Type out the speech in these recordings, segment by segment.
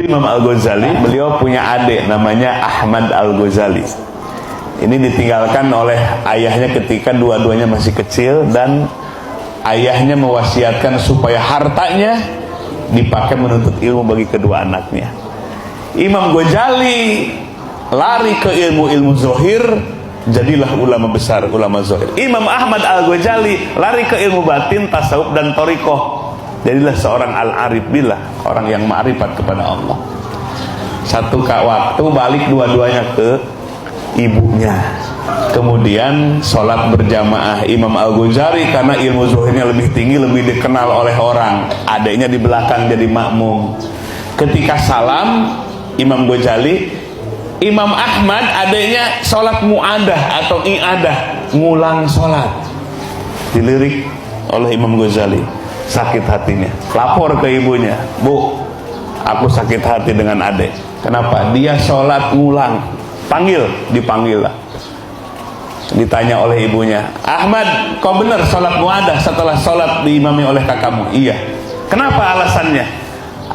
Imam Al-Ghazali, beliau punya adik namanya Ahmad Al-Ghazali. Ini ditinggalkan oleh ayahnya ketika dua-duanya masih kecil, dan ayahnya mewasiatkan supaya hartanya dipakai menuntut ilmu bagi kedua anaknya. Imam Ghazali lari ke ilmu-ilmu zohir, jadilah ulama besar, ulama zohir. Imam Ahmad Al-Ghazali lari ke ilmu batin, tasawuf dan thariqah, jadilah seorang al-arif billah, orang yang ma'rifat kepada Allah. Satu waktu balik dua-duanya ke ibunya, kemudian sholat berjamaah. Imam Al-Ghazali karena ilmu zuhirnya lebih tinggi, lebih dikenal oleh orang, adiknya di belakang jadi makmum. Ketika salam Imam Ghazali, Imam Ahmad adiknya sholat mu'adah atau i'adah, ngulang sholat. Dilirik oleh Imam Ghazali, sakit hatinya, lapor ke ibunya, "Bu, aku sakit hati dengan adik. Kenapa? Dia sholat ngulang." Dipanggil lah. Ditanya oleh ibunya, "Ahmad, kau benar sholat mu'adah setelah sholat diimami oleh kakakmu?" "Iya." "Kenapa alasannya?"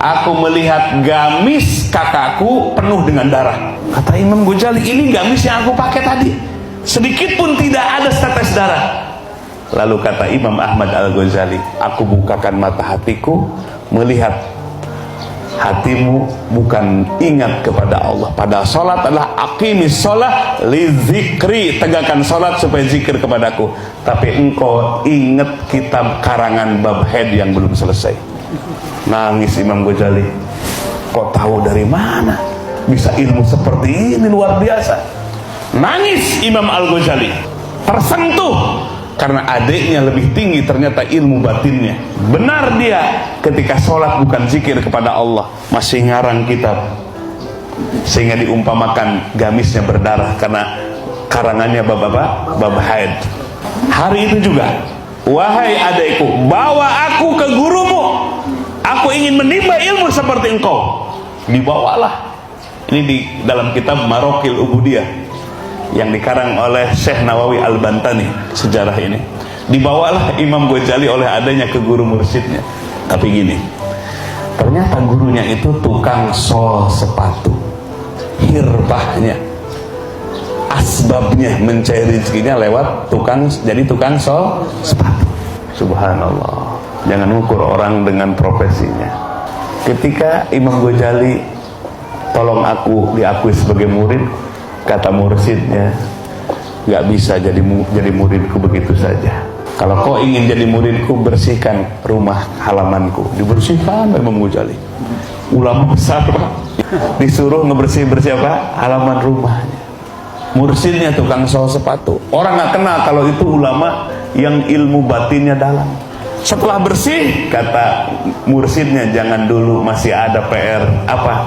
"Aku melihat gamis kakakku penuh dengan darah." Kata Imam Ghazali, "Ini gamis yang aku pakai tadi, sedikit pun tidak ada setetes darah." Lalu kata Imam Ahmad Al-Ghazali, "Aku bukakan mata hatiku, melihat hatimu bukan ingat kepada Allah. Padahal sholat adalah aqimis sholat li zikri, tegakkan sholat supaya zikir kepadaku. Tapi engkau ingat kitab karangan bab haid yang belum selesai." Nangis Imam Ghazali. Kok tahu dari mana bisa ilmu seperti ini, luar biasa. Nangis Imam Al-Ghazali, tersentuh karena adiknya lebih tinggi ternyata ilmu batinnya. Benar dia ketika sholat bukan zikir kepada Allah, masih ngarang kitab, sehingga diumpamakan gamisnya berdarah karena karangannya bab haid. Hari itu juga, "Wahai adikku, bawa aku ke gurumu, aku ingin menimba ilmu seperti engkau." Dibawalah. Ini di dalam kitab Marokil Ubudiyah yang dikarang oleh Syekh Nawawi Al-Bantani, sejarah ini. Dibawalah Imam Ghazali oleh adanya ke guru mursyidnya. Tapi gini, ternyata gurunya itu tukang sol sepatu. Hirbahnya, asbabnya mencari rezekinya lewat jadi tukang sol sepatu. Subhanallah. Jangan ukur orang dengan profesinya. Ketika Imam Ghazali, "Tolong aku diakui sebagai murid," kata mursyidnya, "Gak bisa jadi muridku begitu saja. Kalau kau ingin jadi muridku, bersihkan rumah halamanku." Dibersihkan Imam Ghazali. Ulama besar, disuruh ngebersih-bersih apa? Halaman rumahnya. Mursyidnya tukang sol sepatu. Orang gak kenal kalau itu ulama yang ilmu batinnya dalam. Setelah bersih, kata mursyidnya, "Jangan dulu, masih ada PR." "Apa?"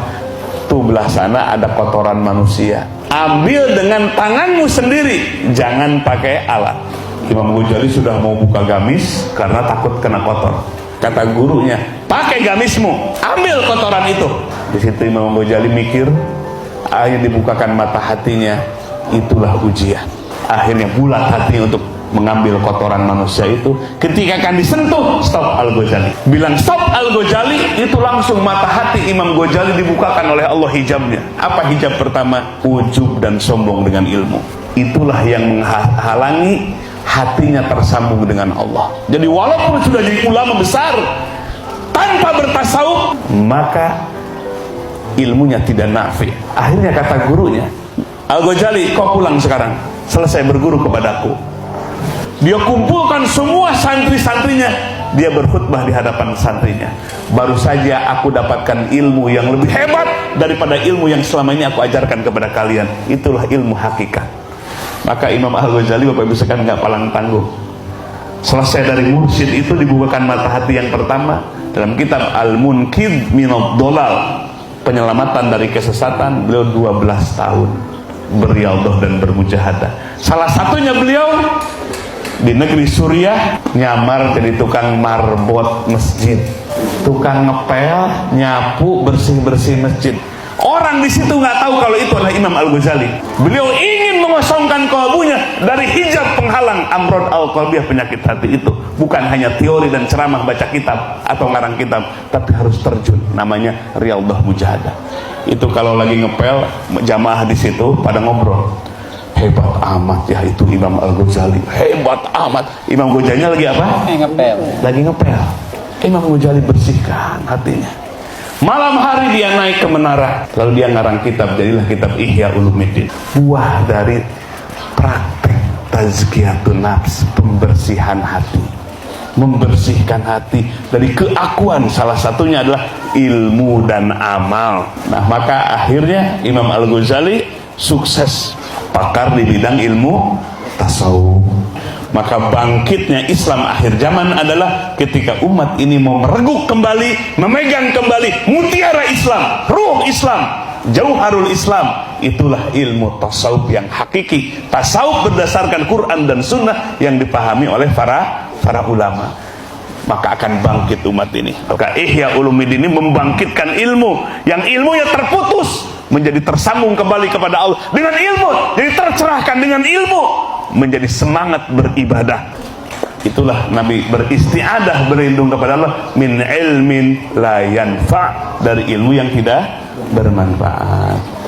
"Tuh belah sana ada kotoran manusia. Ambil dengan tanganmu sendiri, jangan pakai alat." Imam Ghazali sudah mau buka gamis karena takut kena kotor. Kata gurunya, "Pakai gamismu, ambil kotoran itu." Di situ Imam Ghazali mikir, akhirnya dibukakan mata hatinya. Itulah ujian. Akhirnya bulat hati untuk mengambil kotoran manusia itu. Ketika akan disentuh, stop Al-Ghazali. Bilang stop Al-Ghazali, itu langsung mata hati Imam Ghazali dibukakan oleh Allah hijabnya. Apa hijab pertama? Ujub dan sombong dengan ilmu. Itulah yang menghalangi hatinya tersambung dengan Allah. Jadi walaupun sudah jadi ulama besar, tanpa bertasawuf, maka ilmunya tidak nafi. Akhirnya kata gurunya, "Al-Ghazali, kau pulang sekarang, selesai berguru kepadaku." Dia kumpulkan semua santri-santrinya, dia berkhutbah di hadapan santrinya. "Baru saja aku dapatkan ilmu yang lebih hebat daripada ilmu yang selama ini aku ajarkan kepada kalian. Itulah ilmu hakikat." Maka Imam Al-Ghazali, Bapak Ibu sekalian, nggak palang tanggung. Selesai dari mursyid itu, dibukakan mata hati yang pertama dalam kitab Al-Munqidh Minad Dhalal, penyelamatan dari kesesatan. Beliau 12 tahun beriadah dan bermujahadah. Salah satunya beliau di negeri Suriah nyamar jadi tukang marbot masjid, tukang ngepel, nyapu, bersih-bersih masjid. Orang di situ nggak tahu kalau itu adalah Imam Al-Ghazali. Beliau ingin mengosongkan kolbunya dari hijab penghalang amrod al-qalbiyah, penyakit hati itu. Bukan hanya teori dan ceramah baca kitab atau ngarang kitab, tapi harus terjun. Namanya Riyadhah Mujahadah. Itu kalau lagi ngepel, jamaah di situ pada ngobrol. Hebat amat ya itu Imam Al-Ghazali. Hebat amat. Imam Ghazalinya lagi apa? Lagi ngepel. Imam Ghazali bersihkan hatinya. Malam hari dia naik ke menara, lalu dia ngarang kitab, jadilah kitab Ihya Ulumuddin. Buah dari praktek tazkiyatun nafs, pembersihan hati, membersihkan hati dari keakuan. Salah satunya adalah ilmu dan amal. Nah, maka akhirnya Imam Al-Ghazali sukses pakar di bidang ilmu tasawuf. Maka bangkitnya Islam akhir zaman adalah ketika umat ini mau mereguk kembali, memegang kembali mutiara Islam, ruh Islam, jauharul Islam. Itulah ilmu tasawuf yang hakiki, tasawuf berdasarkan Quran dan Sunnah yang dipahami oleh para ulama. Maka akan bangkit umat ini. Maka Ihya Ulumuddin ini membangkitkan ilmu yang ilmunya terputus menjadi tersambung kembali kepada Allah dengan ilmu, jadi tercerahkan dengan ilmu, menjadi semangat beribadah. Itulah Nabi beristiadah, berlindung kepada Allah min ilmin la yanfa', dari ilmu yang tidak bermanfaat.